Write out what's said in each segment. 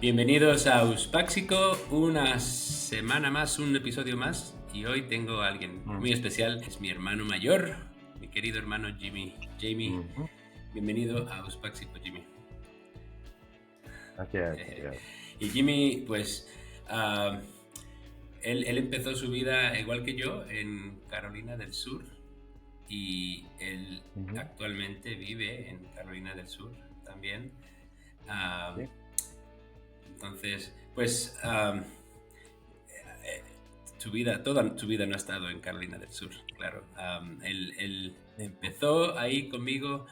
Bienvenidos a Uspáxico, una semana más, un episodio más. Y hoy tengo a alguien muy especial, es mi hermano mayor, mi querido hermano Jimmy. Jamie, bienvenido a Uspáxico, Jimmy. Gracias. Y Jimmy, pues, él empezó su vida igual que yo en Carolina del Sur y él actualmente vive en Carolina del Sur también. Sí. Entonces, pues, toda su vida no ha estado en Carolina del Sur, claro. Él empezó ahí conmigo,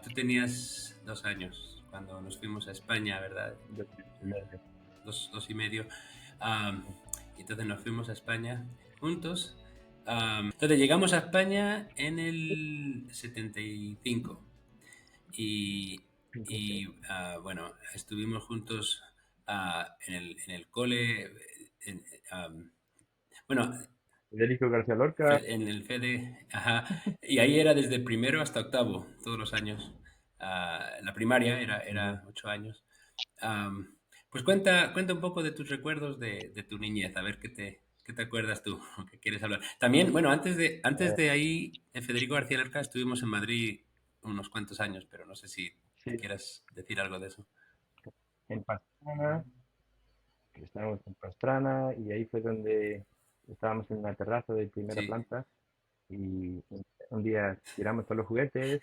tú tenías 2 años cuando nos fuimos a España, ¿verdad? 2 y medio. Entonces nos fuimos a España juntos. Entonces llegamos a España en el 75 y bueno, estuvimos juntos en el cole, bueno, Federico García Lorca. en el FEDE, ajá, y ahí era desde primero hasta octavo, todos los años. La primaria era 8 años. Pues cuenta un poco de tus recuerdos de tu niñez, a ver qué te acuerdas tú, o qué quieres hablar. También, bueno, antes de ahí, en Federico García Lorca estuvimos en Madrid unos cuantos años, pero no sé si Sí, quieras decir algo de eso. en Pastrana, que estábamos en Pastrana, y ahí fue donde estábamos en una terraza de primera Sí. planta y un día tiramos todos los juguetes.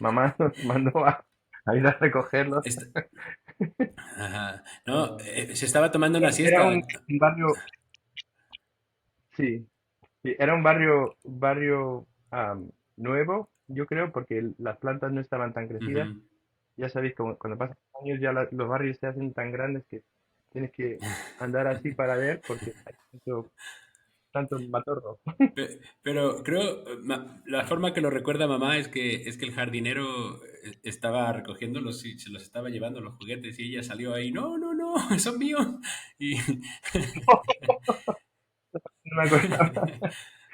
Mamá nos mandó a ir a recogerlos. Est- Ajá. No, se estaba tomando una Era siesta. un barrio, sí, sí, era un barrio nuevo, yo creo, porque las plantas no estaban tan crecidas. Ujú. Ya sabéis, como cuando pasan años ya los barrios se hacen tan grandes que tienes que andar así para ver porque hay tanto matorro. Pero creo, la forma que lo recuerda mamá es que el jardinero estaba recogiéndolos y se los estaba llevando los juguetes y ella salió ahí, no, no, no, son míos. Y No me acuerdo.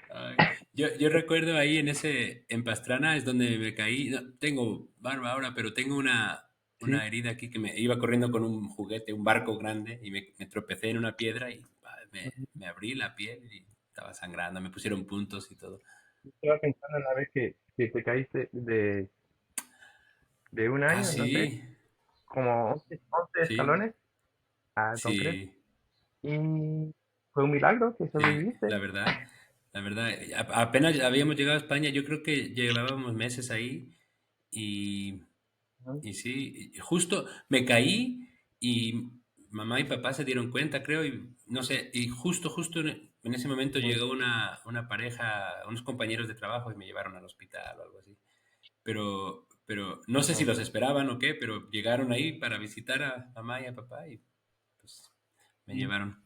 ay, yo recuerdo ahí en Pastrana es donde me caí. No, tengo barba ahora, pero tengo Sí, una herida aquí que me iba corriendo con un juguete, un barco grande y me tropecé en una piedra y me abrí la piel y estaba sangrando, me pusieron puntos y todo. estaba pensando en la vez que te caíste de un Ah, año, no sé, sí, como 11 sí, escalones al concreto. sí, Y fue un milagro que sí, sobreviviste. la verdad, apenas habíamos llegado a España, yo creo que llevábamos meses ahí y, Ujú. y sí, y justo me caí y mamá y papá se dieron cuenta, creo, y no sé, y justo en ese momento Ujú. llegó una pareja, unos compañeros de trabajo y me llevaron al hospital o algo así. Pero no sé si Ujú. los esperaban o qué, pero llegaron ahí para visitar a mamá y a papá y pues me llevaron.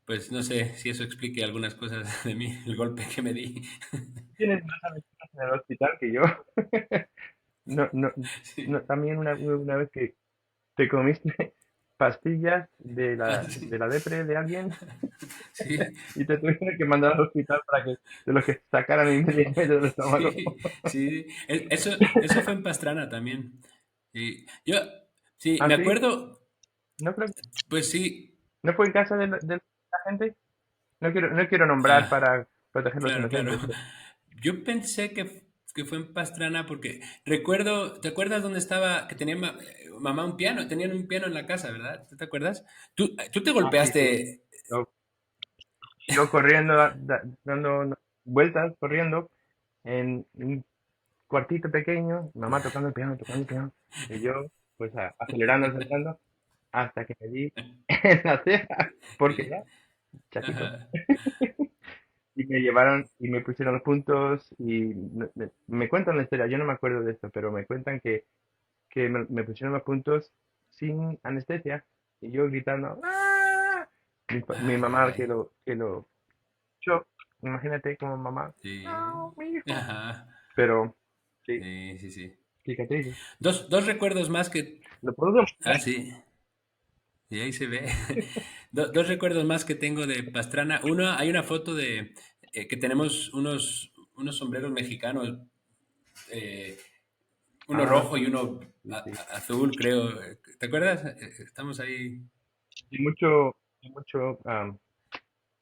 Pues no sé si eso explique algunas cosas de mí, el golpe que me di. Tienes más aventuras en el hospital que yo. No, no, Sí, no, también una vez que te comiste pastillas ah, de sí, la depre de alguien sí, y te tuvieron que mandar al hospital para que de los que sacaran inmediatamente del estómago. sí, sí. Eso fue en Pastrana también. Sí, yo, sí, ¿Ah, me sí? acuerdo, ¿No creo, pues sí, no fue en casa de la gente? No quiero nombrar ah, para proteger a los claro, claro. inocentes, pero Yo pensé que fue en Pastrana porque recuerdo, ¿te acuerdas dónde estaba, que tenía mamá un piano? Tenían un piano en la casa, ¿verdad? ¿Tú te acuerdas? Tú te ah, sí, sí. golpeaste. Yo, yo corriendo, dando vueltas, corriendo en un cuartito pequeño, mamá tocando el piano, y yo, pues, acelerando, hasta que me di en la ceja, porque Sí. ya, chatito. Ajá. Y me llevaron y me pusieron los puntos y me cuentan la historia, yo no me acuerdo de esto, pero me cuentan que me pusieron los puntos sin anestesia y yo gritando, ¡ah! Mi Ay, mamá ay. que lo yo, imagínate como mamá, Sí. no, mi hijo. Ajá. Pero, sí, Sí, sí, sí. cicatrices. Dos recuerdos más que. Lo puedo demostrar. Ah, sí. Y ahí se ve. Dos recuerdos más que tengo de Pastrana. Uno, hay una foto de que tenemos unos sombreros mexicanos. eh, Uno Ah, rojo y uno sí, sí. azul, creo. ¿Te acuerdas? Estamos ahí. Y mucho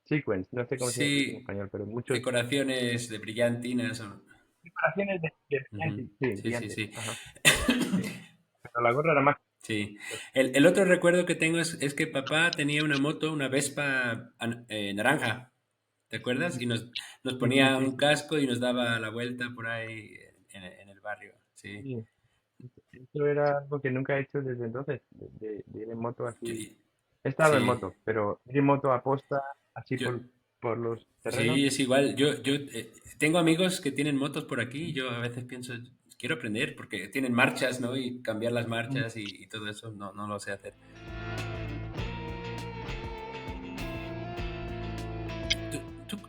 sequence, no sé cómo se dice en Sí, español, pero muchos decoraciones de brillantinas. decoraciones de Ujú. brillantes, sí, Sí, sí, brillantes, sí. ajá, sí. Pero la gorra era más, Sí. El otro recuerdo que tengo es que papá tenía una moto, una Vespa naranja. ¿Te acuerdas? Y nos sí, sí, ponía sí, un casco y nos daba la vuelta por ahí en el barrio. Sí. sí. Eso era algo que nunca he hecho desde entonces, de ir en moto Yo- así. He estado en sí. moto, pero ir en moto a posta, así Yo, por los terrenos. sí, es igual. Yo tengo amigos que tienen motos por aquí y yo a veces pienso, quiero aprender porque tienen marchas, ¿no? Y cambiar las Mm. marchas y todo eso, no, no lo sé hacer.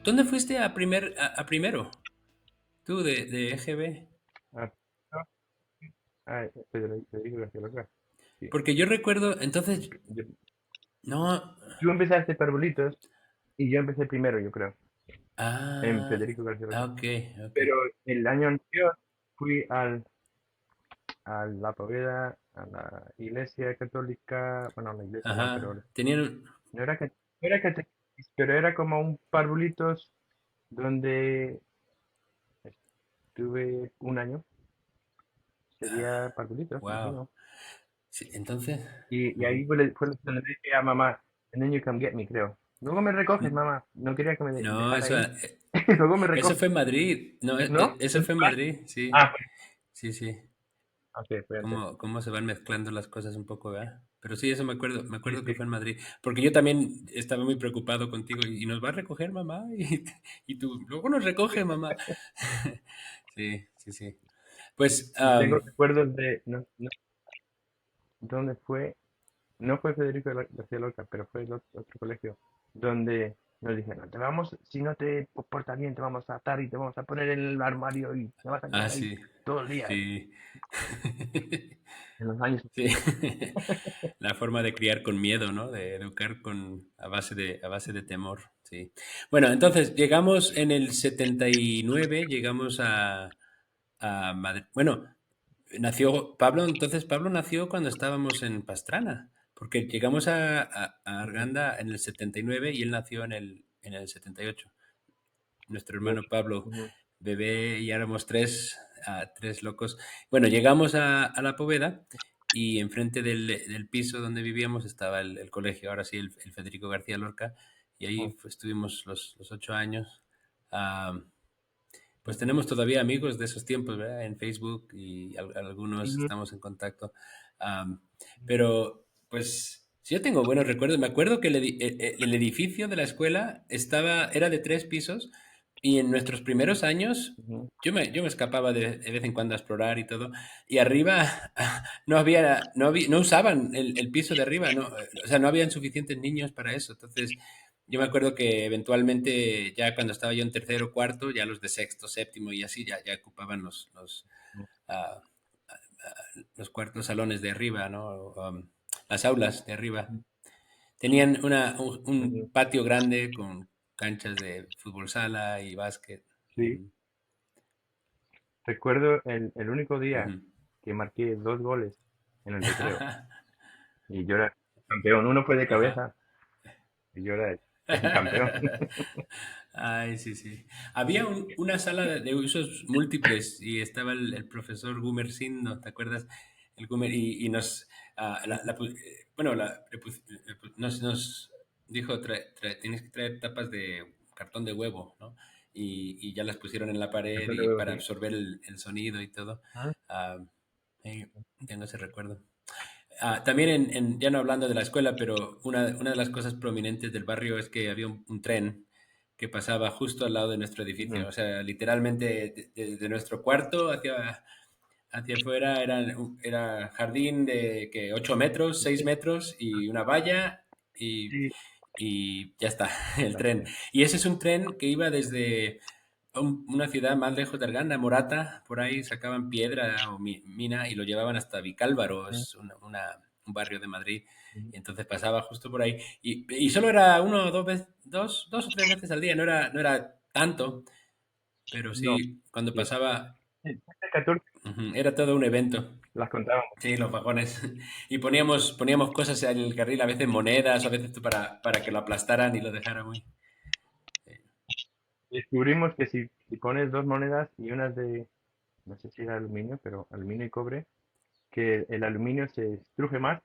¿Dónde fuiste a primero? Tú, de EGB. Ah, no, Federico García Lorca. Sí. Porque yo recuerdo, entonces, Yo- no. Tú empezaste Parbolitos y yo empecé primero, yo creo, en Ah, Federico García Lorca. ok, ok. Pero el año anterior fui a la Poveda, a la iglesia católica, bueno, a la iglesia no, pero Ajá. Tenían no era, no era catequesis, pero era como un Parbolitos donde estuve un año, sería Parbolitos, wow. imagino. Sí, entonces. Y Ujú. ahí fue donde le dije a mamá, and then you come get me, creo. Luego me recoges, N- mamá. No quería que me No, dejara eso, ahí. Luego me eso recoges, fue en Madrid. No, ¿no? eso fue en Madrid, sí. Ah, Sí, sí. fue antes. Cómo se van mezclando las cosas un poco, ¿verdad? Pero sí, eso me Sí, acuerdo que sí. fue en Madrid. Porque yo también estaba muy preocupado contigo y nos va a recoger mamá y tú, luego nos recoge mamá. Sí, sí, sí. Pues, Y tengo recuerdos de, no, no, ¿dónde fue? No fue Federico García Lorca, pero fue el otro colegio, donde nos dijeron, te vamos, si no te portas bien, te vamos a atar y te vamos a poner en el armario y te vas a quedar ahí sí, todo el día, sí. en los años Sí. 80. La forma de criar con miedo, ¿no? De educar a base de temor, sí. Bueno, entonces llegamos en el 79, llegamos a Madrid. Bueno, nació Pablo, entonces Pablo nació cuando estábamos en Pastrana, porque llegamos a Ujú, Arganda en el 79 y él nació en el 78. Nuestro hermano 78. Pablo, Ujú, bebé, y éramos tres locos. Bueno, llegamos a la Poveda y enfrente del piso donde vivíamos estaba el colegio, ahora sí, el Federico García Lorca, y ahí ujú, pues, estuvimos los 8 años. Ah, pues ujú, tenemos todavía amigos de esos tiempos, ¿verdad? En Facebook y algunos ujú, estamos en contacto. Am, pero, pues, sí, yo tengo buenos recuerdos. Me acuerdo que el edificio de la escuela era de 3 pisos y en nuestros primeros años ujú. yo me escapaba de vez en cuando a explorar y todo. Y arriba no usaban el piso de arriba, no, o sea, no habían suficientes niños para eso. Entonces, yo me acuerdo que eventualmente, ya cuando estaba yo en tercero, cuarto, ya los de sexto, séptimo y así, ya ocupaban ah, los cuartos salones de arriba, ¿no? Las aulas de arriba. Tenían un Ujú. patio grande con canchas de fútbol sala y básquet. Sí, Ujú, recuerdo el único día ujú. que marqué 2 goles en el recreo y yo era campeón. Uno fue de Ajá. cabeza y yo era el campeón. Ay, sí, sí. Había una sala de usos múltiples y estaba el profesor Gumersin, ¿no? ¿Te acuerdas? El Gumer, y nos, bueno, nos dijo, tienes que traer tapas de cartón de huevo, ¿no? Y ya las pusieron en la pared Cartón de y huevo, para sí. absorber el sonido y todo. Ah, Ah, tengo ese recuerdo. También, ya no hablando de la escuela, pero una de las cosas prominentes del barrio es que había un tren que pasaba justo al lado de nuestro edificio. ujú. O sea, literalmente de nuestro cuarto hacia afuera era jardín de que 8 metros, 6 metros y una valla y, Sí, y ya está, el tren. gracias. Y ese es un tren que iba desde una ciudad más lejos de Arganda, Morata, por ahí sacaban piedra o mina y lo llevaban hasta Vicálvaro, Ujú, es un barrio de Madrid. ujú. Y entonces pasaba justo por ahí. Y solo era uno o dos o tres veces al día, no era tanto, pero No, sí, cuando sí. pasaba, Sí, 14 Era todo un evento. las contábamos. Sí, los vagones. Y poníamos cosas en el carril, a veces monedas, a veces para que lo aplastaran y lo dejaran muy. Descubrimos que si pones dos monedas y unas de, no sé si era aluminio, pero aluminio y cobre, que el aluminio se estruje más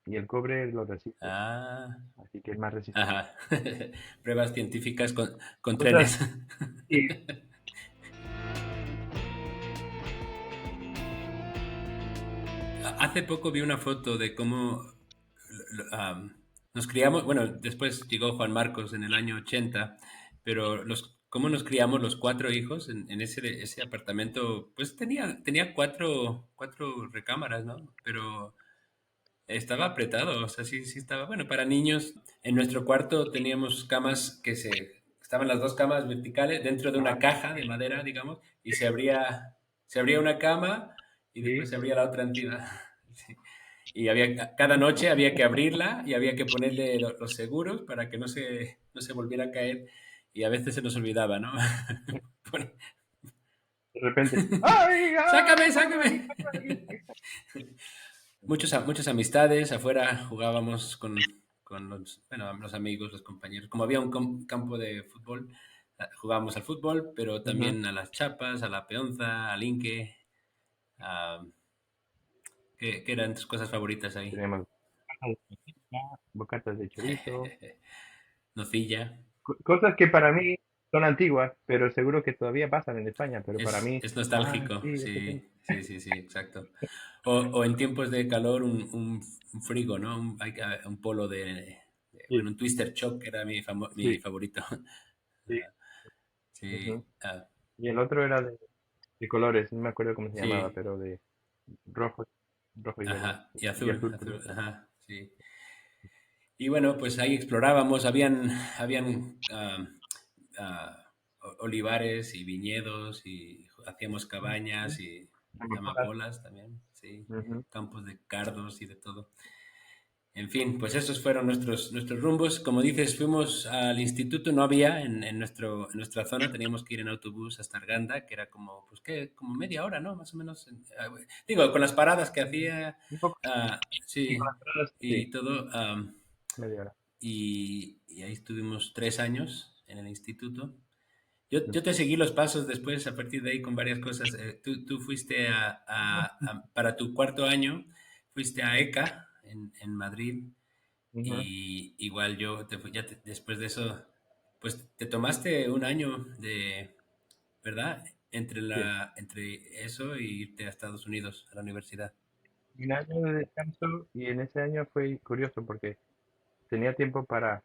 y el cobre lo resiste. Ah, Así que es más resistente. ajá. Pruebas científicas con Cosas, trenes. sí, Hace poco vi una foto de cómo nos criamos, bueno, después llegó Juan Marcos en el año 80, pero cómo nos criamos los cuatro hijos en ese apartamento, pues tenía cuatro recámaras, ¿no? Pero estaba apretado, o sea, sí, sí estaba, bueno, para niños, en nuestro cuarto teníamos camas estaban las dos camas verticales dentro de una ah, caja de madera, digamos, y se abría una cama y después sí, se abría la otra encima. Sí. Y cada noche había que abrirla y había que ponerle los seguros para que no se volviera a caer y a veces se nos olvidaba, ¿no? Pon- de repente, ¡ay, ay, ¡Sácame, sácame! sácame! ¡Sácame! Muchas amistades, afuera jugábamos con bueno, los amigos, los compañeros. Como había un campo de fútbol, jugábamos al fútbol, pero Ujú. también a las chapas, a la peonza, al inque. a- ¿qué eran tus cosas favoritas ahí? Tenemos bocatas de chorizo, Nocilla. cosas que para mí son antiguas, pero seguro que todavía pasan en España, pero para Es, mí, es ah, nostálgico, sí, ese tiempo. sí, sí, sí, sí, exacto. O en tiempos de calor, un frigo, ¿no? Un polo Sí, bueno, un Twister Choc era mi sí, favorito. sí. Sí, Ujú. Y el otro era de colores, no me acuerdo cómo se llamaba, sí, pero de rojo, rojo y verde. ajá, y Y azul, azul, azul, perdón. ajá, sí. Y bueno, pues ahí explorábamos, habían olivares y viñedos y hacíamos cabañas y Amapolas. amapolas también, sí, Ujú. campos de cardos y de todo. En fin, pues esos fueron nuestros rumbos. Como dices, fuimos al instituto, no había en nuestra zona, teníamos que ir en autobús hasta Arganda, que era como, pues qué, como media hora, ¿no? Más o menos. Digo, con las paradas que hacía, Un poco, sí, con sí, las paradas, y sí, todo. media hora. Y ahí estuvimos 3 años en el instituto. Yo te Ujú. seguí los pasos después, a partir de ahí, con varias cosas. Tú fuiste para tu cuarto año, fuiste a ECA en Madrid Ujú. y igual yo, después de eso, pues te tomaste un año ¿verdad? Entre, Sí. la, entre eso y irte a Estados Unidos, a la universidad. Un año de descanso y en ese año fue curioso porque tenía tiempo para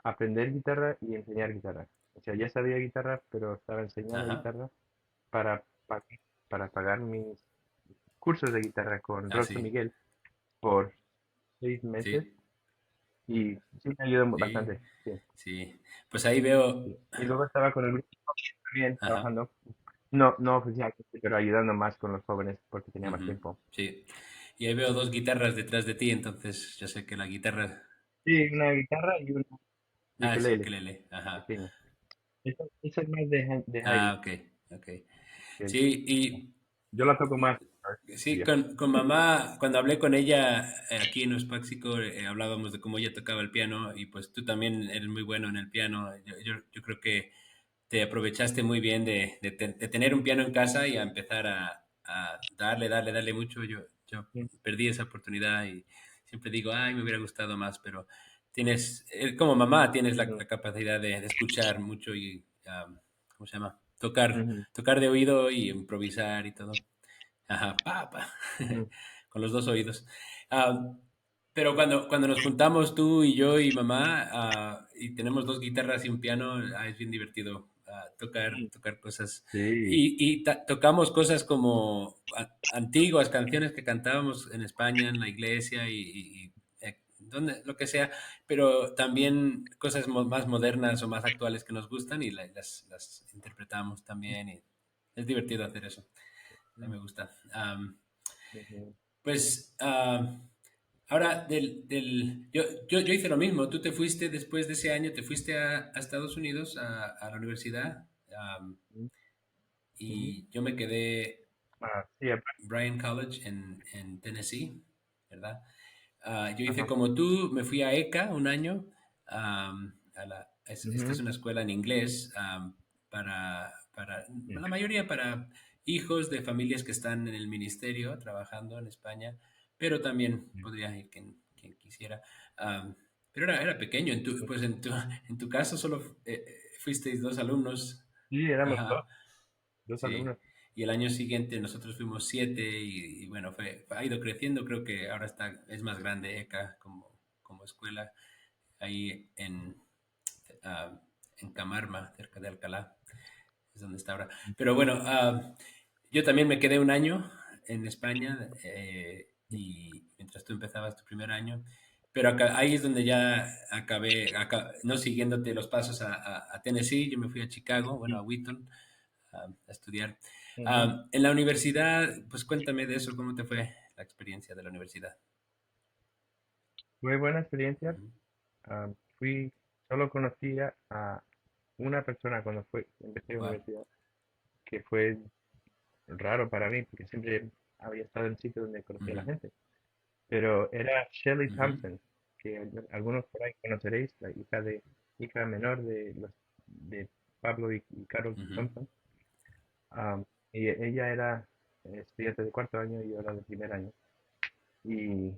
aprender guitarra y enseñar guitarra. O sea, ya sabía guitarra, pero estaba enseñando Ajá, guitarra para, pa- para pagar mis cursos de guitarra con ah, Rosso sí, Miguel por 6 meses sí, y sí me ayudó sí, bastante. Sí, sí. Pues ahí veo, sí. Y luego estaba con el grupo también ajá, trabajando. No, no oficialmente, pero ayudando más con los jóvenes porque tenía más ujú, tiempo. sí. Y ahí veo dos guitarras detrás de ti, entonces yo sé que la guitarra. Sí, una guitarra y una Ah, es ukelele ukelele, ajá. pequeña. Esa es más de Ah, Haydn. ok, ok. Que Sí, y yo la toco más. sí, Ella. con mamá, cuando hablé con ella aquí en Uspáxico, hablábamos de cómo ella tocaba el piano y pues tú también eres muy bueno en el piano. Yo creo que te aprovechaste muy bien de tener un piano en casa y a empezar a darle mucho. Yo Sí. perdí esa oportunidad y siempre digo, ay, me hubiera gustado más, pero como mamá, tienes la, Ujú, la capacidad de escuchar mucho y, ¿cómo se llama? Tocar de oído y improvisar y todo. Ajá, ujú, con los dos oídos. Ah, pero cuando nos juntamos tú y yo y mamá y tenemos dos guitarras y un piano, es bien divertido ujú. tocar cosas. Sí. Y tocamos cosas como antiguas canciones que cantábamos en España, en la iglesia lo que sea, pero también cosas más modernas o más actuales que nos gustan y las interpretamos también. Y es divertido hacer eso. A mí me gusta. Ujú, Pues ahora yo hice lo mismo. Tú te fuiste después de ese año, te fuiste a Estados Unidos a la universidad ujú, ujú. y yo me quedé. Sí, Bryan College en Tennessee, ¿verdad? Yo hice ajá. como tú, me fui a ECA un año. Esta es Ujú, una escuela en inglés para sí, la mayoría para hijos de familias que están en el ministerio trabajando en España, pero también sí. podría ir quien quisiera. Am, pero era pequeño, pues en tu caso solo fuisteis dos alumnos. Sí, éramos Ajá. dos Sí, alumnos. y el año siguiente nosotros fuimos siete y bueno, ha ido creciendo, creo que ahora es más grande ECA como escuela ahí ah, en Camarma, cerca de Alcalá, es donde está ahora. Pero bueno, yo también me quedé un año en España y mientras tú empezabas tu primer año, pero ahí es donde ya acabé, no siguiéndote los pasos a Tennessee, yo me fui a Chicago, bueno, a Wheaton a estudiar. Ujú. En la universidad, pues cuéntame de eso, ¿cómo te fue la experiencia de la universidad? Fue buena experiencia. Ujú. Fui, solo conocía a una persona cuando empecé la Wow. universidad, que fue raro para mí, porque siempre había estado en sitios donde conocía a la Ujú, gente. Pero era Shelley ujú, Thompson, que algunos por ahí conoceréis, la hija menor de Pablo y Carol ujú. Thompson. Y ella era estudiante de cuarto año y yo era de primer año. Y,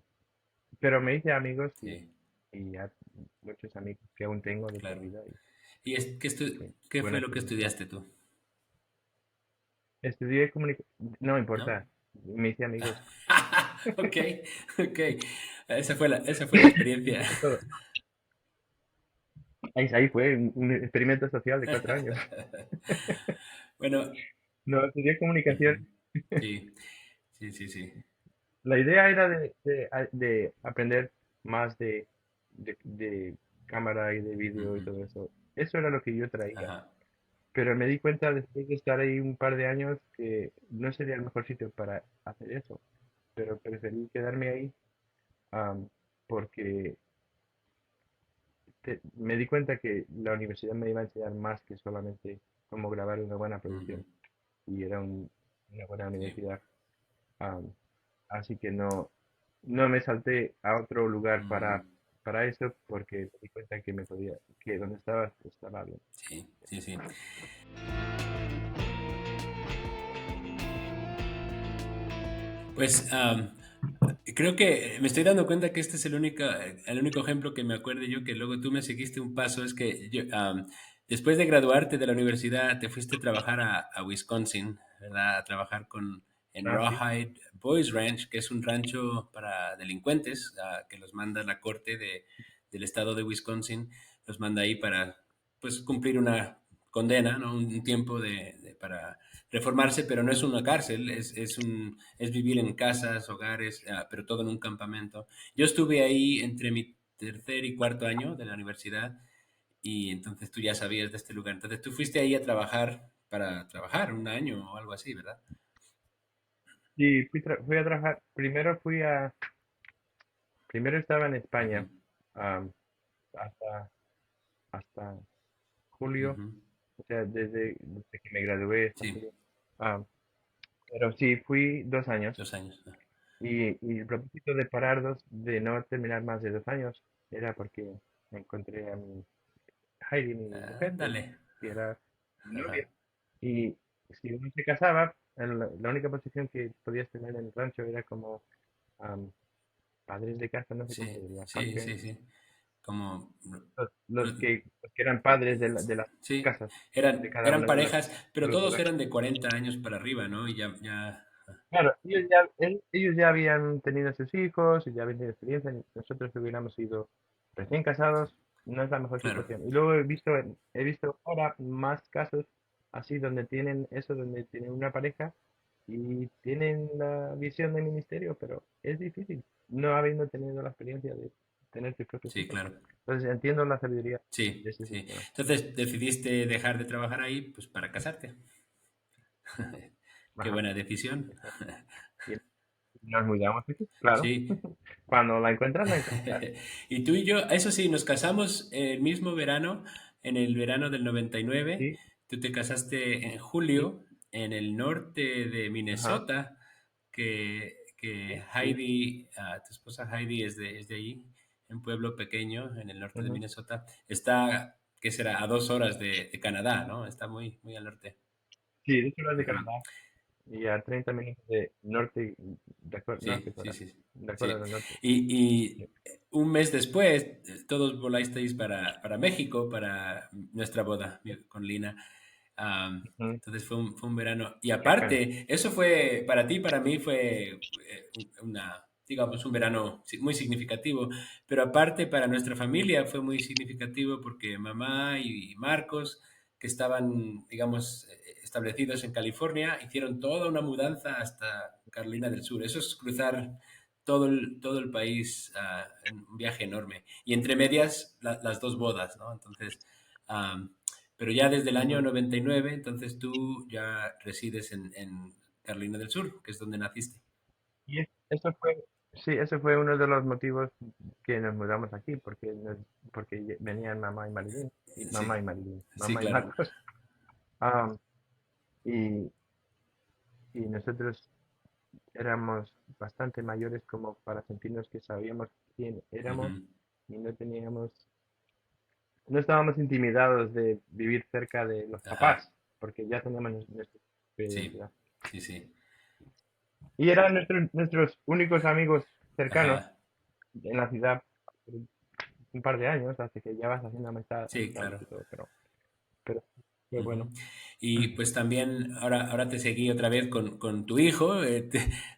pero me hice amigos Sí, y ya muchos amigos que aún tengo de por claro. vida. ¿Y Sí, qué buena fue lo que experiencia. estudiaste tú? Estudié comunicación, no ¿No? importa, me hice amigos. Ok, ok. Esa fue la experiencia. Eso es todo. Ahí fue un experimento social de 4 años. Bueno, No, estudié comunicación. ujú. Sí, sí, sí, sí. La idea era de aprender más de cámara y de vídeo y Ujú. todo eso. Eso era lo que yo traía. Ajá. Pero me di cuenta después de estar ahí un par de años que no sería el mejor sitio para hacer eso. Pero preferí quedarme ahí am, porque me di cuenta que la universidad me iba a enseñar más que solamente cómo grabar una buena Ujú. producción. Y era una buena Sí. universidad. am, Así que no me salté a otro lugar Mm, para eso porque me di cuenta que que donde estaba bien. sí, sí, sí. Pues creo que me estoy dando cuenta que este es el único ejemplo que me acuerdo yo que luego tú me seguiste un paso. Es que después de graduarte de la universidad te fuiste a trabajar a Wisconsin, ¿verdad? A trabajar en Ah, sí. Rawhide Boys Ranch, que es un rancho para delincuentes que los manda la corte del estado de Wisconsin. Los manda ahí para pues cumplir una condena, ¿no? Un tiempo para reformarse, pero no es una cárcel, es vivir en casas, hogares, pero todo en un campamento. Yo estuve ahí entre mi tercer y cuarto año de la universidad y entonces tú ya sabías de este lugar. Entonces tú fuiste ahí a trabajar para trabajar un año o algo así, ¿verdad? Sí, fui a trabajar. Primero estaba en Ujú, España am, hasta, hasta julio, ujú. o sea, desde que me gradué hasta Sí, julio. Am, pero sí, fui 2 años. 2 años, ¿no? Y el propósito de no terminar más de 2 años, era porque encontré a Heidi, mi mujer, Ándale. que era mi novia. Ajá. Y si uno se casaba, la única posición que podías tener en el rancho era como am, padres de casa, no sé cómo se Sí, diría, house sí, sí, parents. sí. Como Los que eran padres de las sí, casas, de eran, cada eran uno parejas, de pero los todos lugares. eran de 40 años para arriba, ¿no? Y ya, Claro, ellos ya habían tenido sus hijos y ya habían tenido experiencia. Nosotros hubiéramos sido recién casados, no es la mejor claro, situación. Y luego he visto ahora más casos así donde tienen eso, donde tienen una pareja y tienen la visión de ministerio, pero es difícil, no habiendo tenido la experiencia de tener sus propios sí, hijos. claro. Entonces entiendo la sabiduría de Sí, ese sí. sistema. Entonces decidiste dejar de trabajar ahí, pues para casarte. Qué Ajá, buena decisión. exacto. Y nos mudamos aquí, claro. Sí. Cuando la encuentras, la encuentras. Y tú y yo, eso sí, nos casamos el mismo verano, en el verano del 99. Sí, Tú te casaste en sí. julio en el norte de Ajá. Minnesota, que Sí. Heidi, tu esposa Heidi es de allí, en un pueblo pequeño en el norte de Ujú. Minnesota. Está, ¿qué será? A 2 horas de Canadá, ¿no? Está muy, muy al norte. Sí, de hecho, de Ujú. Canadá. Y a 30 minutos de norte, norte, Sí, sí, Corea, sí, Dakota sí. del Norte. Y Sí. un mes después, todos volasteis para México, para nuestra boda con Lina. Ujú. Entonces fue un verano. Y Qué bacán. aparte, eso fue, para ti, para mí fue digamos, un verano muy significativo. Pero aparte, para nuestra familia fue muy significativo porque mamá y Marcos, que estaban, digamos, establecidos en California, hicieron toda una mudanza hasta Carolina del Sur. Eso es cruzar todo el país en un viaje enorme. Y entre medias, las dos bodas, ¿no? Entonces, um, pero ya desde el año Ujú. 99, entonces tú ya resides en Carolina del Sur, que es donde naciste. Eso fue, sí, ese fue uno de los motivos que nos mudamos aquí, porque venían mamá y Marilyn, Sí, sí, mamá y claro. Marcos. Am, y, y nosotros éramos bastante mayores como para sentirnos que sabíamos quién éramos Ujú. y no estábamos intimidados de vivir cerca de los Ajá, papás, porque ya teníamos nuestra propia sí, identidad. sí, sí. Y eran nuestros únicos amigos cercanos Ajá, en la ciudad por un par de años, hasta que ya vas haciendo sí, amistades claro. y todo, pero fue bueno. Ujú. Y pues también ahora te seguí otra vez con tu hijo.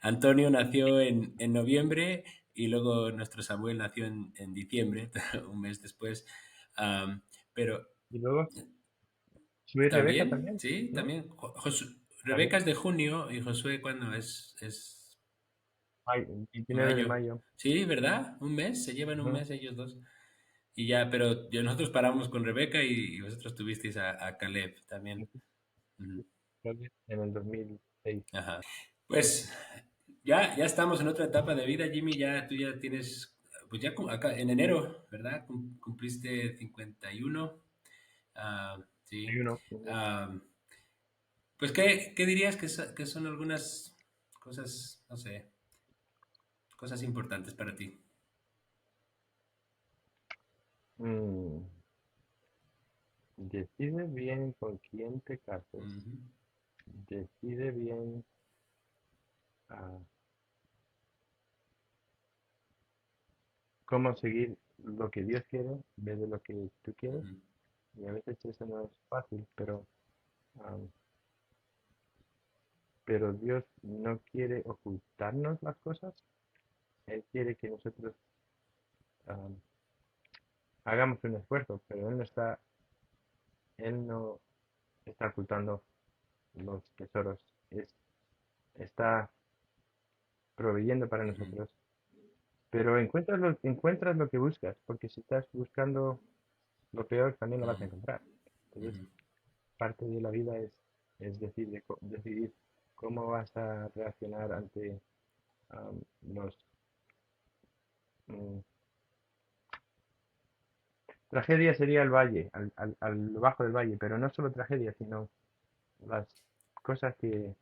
Antonio nació en noviembre y luego nuestro Samuel nació en diciembre, un mes después. Am, pero Y luego, Sue y Rebeca también, también, sí, ¿no? también. Rebeca También, es de junio y Josué cuando es 29 de mayo. mayo. Sí, ¿verdad? Un mes, se llevan un Ujú. mes ellos dos. Y ya, pero nosotros paramos con Rebeca y vosotros tuvisteis a Caleb también. Ujú. En el 2006. Ajá. Pues ya estamos en otra etapa de vida, Jimmy. Ya tú ya tienes, pues ya acá en enero, ¿verdad? Cumpliste 51. Hay Sí. uno. Ah, pues, ¿qué dirías que son algunas cosas, no sé, cosas importantes para ti? Mm, decide bien con quién te cases. Ujú, Decide bien ah, cómo seguir lo que Dios quiere en vez de lo que tú quieres. ujú, Y a veces eso no es fácil, am, pero Dios no quiere ocultarnos las cosas. Él quiere que nosotros am, hagamos un esfuerzo, pero Él no está ocultando los tesoros. Está proveyendo para ujú, nosotros. Pero encuentras lo que buscas, porque si estás buscando lo peor, también lo vas a ujú, encontrar. Entonces, ujú, parte de la vida es decidir cómo vas a reaccionar ante am, los... mm, tragedia sería el valle, al bajo del valle, pero no solo tragedia, sino las cosas que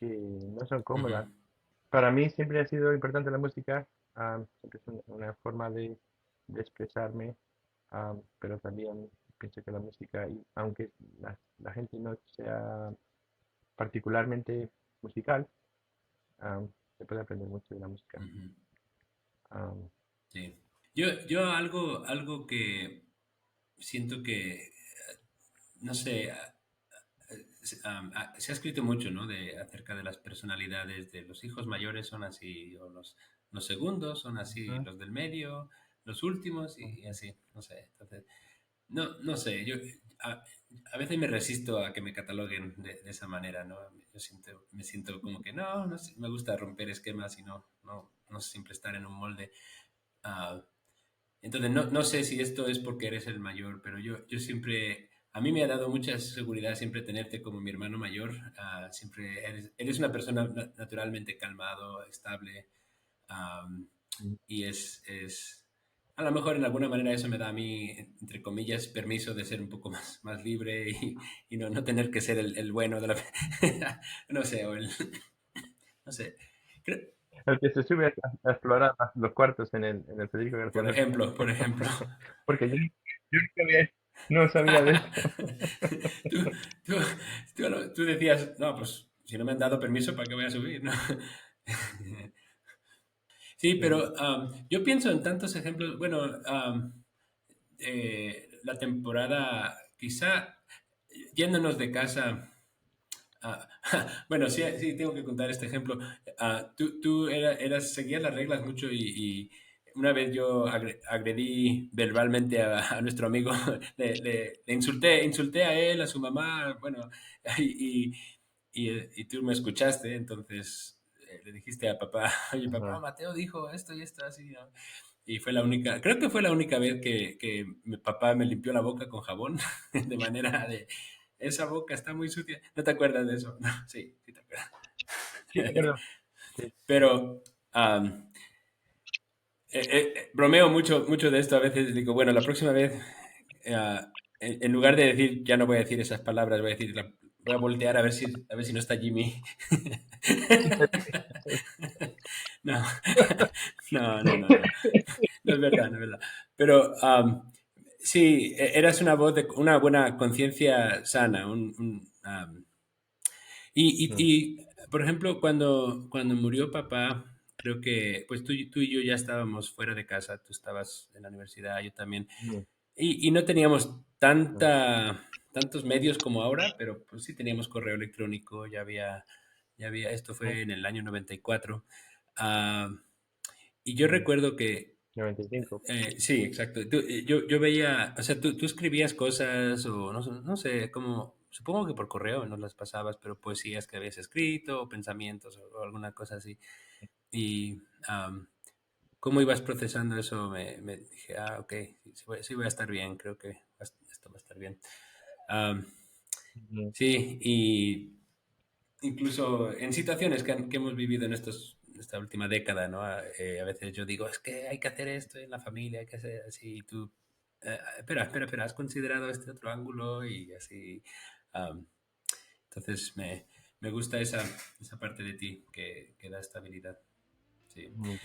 no son ujú, cómodas. Para mí siempre ha sido importante la música, siempre es una forma de expresarme, pero también pienso que la música, aunque la gente no sea particularmente musical, am, se puede aprender mucho de la música. ujú. Am, Sí. Yo algo que siento que, no sé, se ha escrito mucho, ¿no? Acerca de las personalidades de los hijos mayores son así, o los segundos son así, Ujú. los del medio, los últimos y así, no sé. Entonces, no sé, a, a veces me resisto a que me cataloguen de esa manera, ¿no? Me siento como que no sé, me gusta romper esquemas y no siempre estar en un molde. Ah, entonces, no sé si esto es porque eres el mayor, pero yo siempre, a mí me ha dado mucha seguridad siempre tenerte como mi hermano mayor. Siempre eres una persona naturalmente calmado, estable, am, y a lo mejor en alguna manera eso me da a mí, entre comillas, permiso de ser un poco más libre y no tener que ser el bueno de la... no sé, no sé. Creo- El que se sube a explorar los cuartos en el Federico García por Lorca. ejemplo, por ejemplo. Porque yo nunca no sabía de eso. tú, tú, tú decías, no, pues si no me han dado permiso, ¿para qué voy a subir? ¿No? Sí, Sí. pero yo pienso en tantos ejemplos. Bueno, la temporada, quizá yéndonos de casa. ah, bueno, sí, sí, tengo que contar este ejemplo. Tú seguías las reglas mucho y una vez yo agredí verbalmente a nuestro amigo, le insulté a él, a su mamá, bueno, y, y tú me escuchaste, entonces le dijiste a papá, oye, papá, Ajá. Mateo dijo esto y esto, así, ¿no? Y fue la única, creo que fue la única vez que mi papá me limpió la boca con jabón, de manera de, esa boca está muy sucia. ¿No te acuerdas de eso? No, sí, sí te acuerdas. Sí, me acuerdo. Sí. Pero am, bromeo mucho de esto a veces. Digo, bueno, la próxima vez, en lugar de decir, ya no voy a decir esas palabras, voy a decir, voy a voltear a ver si no está Jimmy. No, no. No es verdad, no es verdad. Pero sí, eras una voz de una buena conciencia sana. Mm, Por ejemplo, cuando murió papá, creo que pues tú y yo ya estábamos fuera de casa, tú estabas en la universidad, yo también, mm, y no teníamos mm, tantos medios como ahora, pero pues sí teníamos correo electrónico, esto mm. fue en el año 94. Ah, y yo recuerdo que 95. sí, exacto. Yo veía, o sea, tú escribías cosas o no sé, como, supongo que por correo no las pasabas, pero poesías que habías escrito o pensamientos o alguna cosa así. Y cómo ibas procesando eso, me dije, ok, sí voy a estar bien, creo que esto va a estar bien. Am, Ujú. sí, y incluso en situaciones que hemos vivido en esta última década, ¿no? A veces yo digo, es que hay que hacer esto en la familia, hay que hacer así, y tú, espera, ¿has considerado este otro ángulo? Y así. am, entonces me gusta esa parte de ti que da estabilidad. Sí. Mm.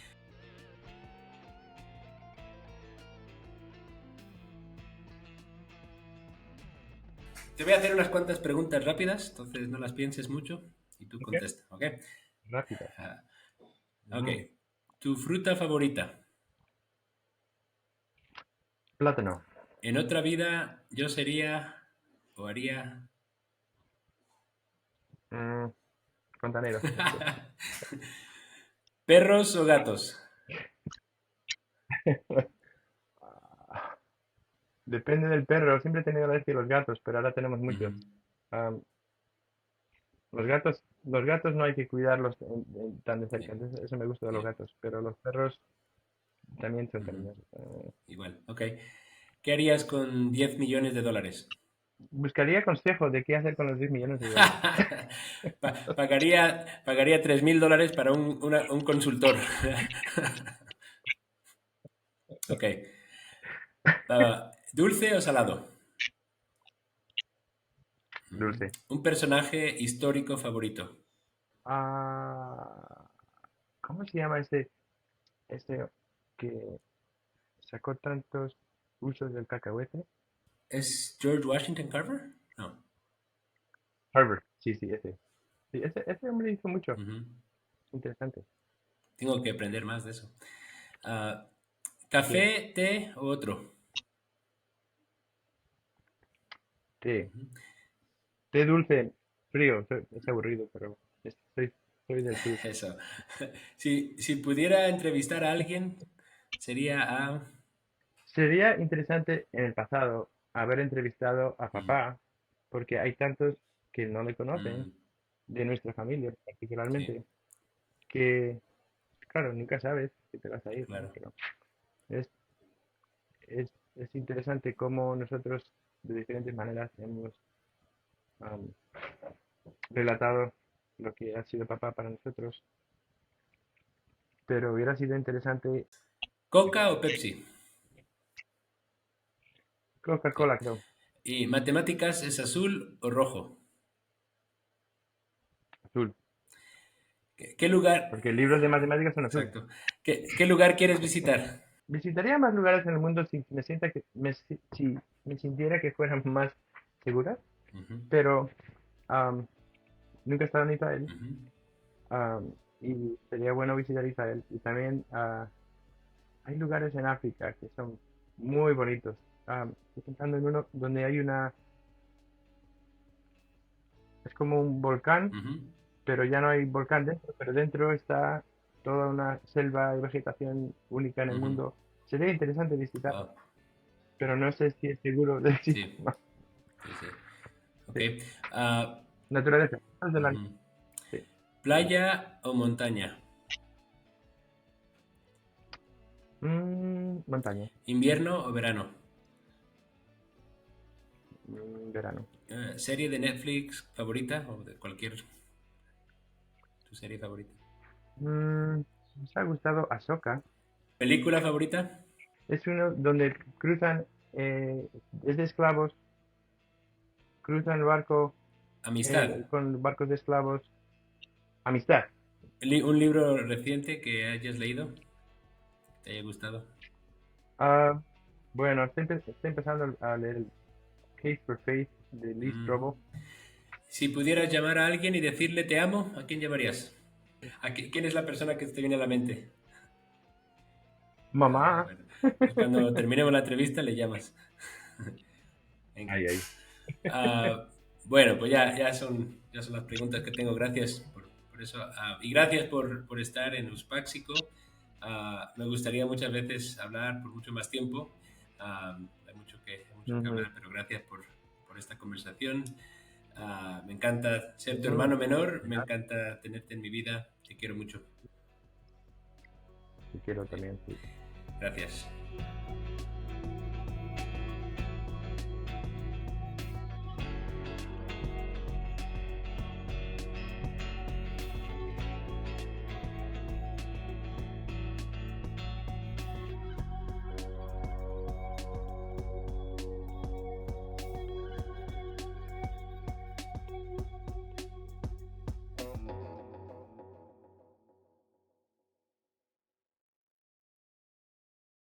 Te voy a hacer unas cuantas preguntas rápidas, entonces no las pienses mucho y tú Ok, contesta, ¿ok? rápido. Ah, ok. Ujú. ¿Tu fruta favorita? Plátano. En otra vida yo sería o haría... Mm, Fontanero. ¿Perros o gatos? Ah, depende del perro. Siempre he tenido alergia a los gatos, pero ahora tenemos muchos. Ujú, Am, los gatos no hay que cuidarlos tan de cerca. sí, Entonces, eso me gusta de los yeah, gatos. Pero los perros también son ujú, cariñosos. igual, ok. ¿Qué harías con 10 millones de dólares? Buscaría consejos de qué hacer con los 10 millones de dólares. Pagaría $3.000 para un consultor. Ok. ¿Dulce o salado? Dulce. Un personaje histórico favorito. Ah, ¿cómo se llama este que sacó tantos usos del cacahuete? ¿Es George Washington Carver? No. Harvard. Sí, sí, ese. Sí, ese hombre hizo mucho. Ujú. Interesante. Tengo que aprender más de eso. Ah, Sí, ¿Café, té o otro? sí. Té dulce, frío. Es aburrido, pero soy del sur. Eso. Si pudiera entrevistar a alguien, sería a... Sería interesante en el pasado haber entrevistado a Mm, papá, porque hay tantos que no le conocen, mm, de nuestra familia sí, particularmente, que, claro, nunca sabes que te vas a ir, ¿no? claro. Pero es, es interesante cómo nosotros, de diferentes maneras, hemos am, relatado lo que ha sido papá para nosotros, pero hubiera sido interesante. ¿Coca o Pepsi? Sí. Coca-Cola, creo. ¿Y matemáticas es azul o rojo? Azul. ¿Qué lugar? Porque libros de matemáticas son azul. Exacto. ¿Qué lugar quieres visitar? Visitaría más lugares en el mundo si me sienta que si me sintiera que fueran más seguras, Ujú, pero am, nunca he estado en Israel, ujú. y sería bueno visitar Israel. Y también hay lugares en África que son muy bonitos. Estoy pensando en uno donde hay es como un volcán, Ujú. pero ya no hay volcán dentro, pero dentro está toda una selva y vegetación única en el Ujú. mundo. Sería interesante visitar, Wow. pero no sé si es seguro de Sí, existir. sí, sí. Ok. Sí. Ah, Naturaleza. Cosas de ujú. sí. ¿Playa o montaña? Montaña. ¿Invierno o verano? Verano. ¿Serie de Netflix favorita o de cualquier tu serie favorita? Mm, Me ha gustado Ahsoka. ¿Película favorita? Es uno donde cruzan, es de esclavos, cruzan el barco Amistad. con barcos de esclavos. Amistad. ¿Un libro reciente que hayas leído? ¿Te haya gustado? Ah, bueno, estoy empezando a leer el Case for Faith de Lee Mm. Strobel. Si pudieras llamar a alguien y decirle te amo, ¿a quién llamarías? ¿Quién es la persona que te viene a la mente? Ah, Mamá. bueno. Pues cuando terminemos la entrevista le llamas. Venga. Ay, ay. Ah, bueno, pues ya son las preguntas que tengo. Gracias por eso. Y gracias por estar en Uspáxico. Me gustaría muchas veces hablar por mucho más tiempo. Hay mucho que Ujú, hablar, pero gracias por esta conversación. Me encanta ser tu ujú. hermano menor. De Me nada, encanta tenerte en mi vida. Te quiero mucho. te quiero Sí, también, sí. gracias.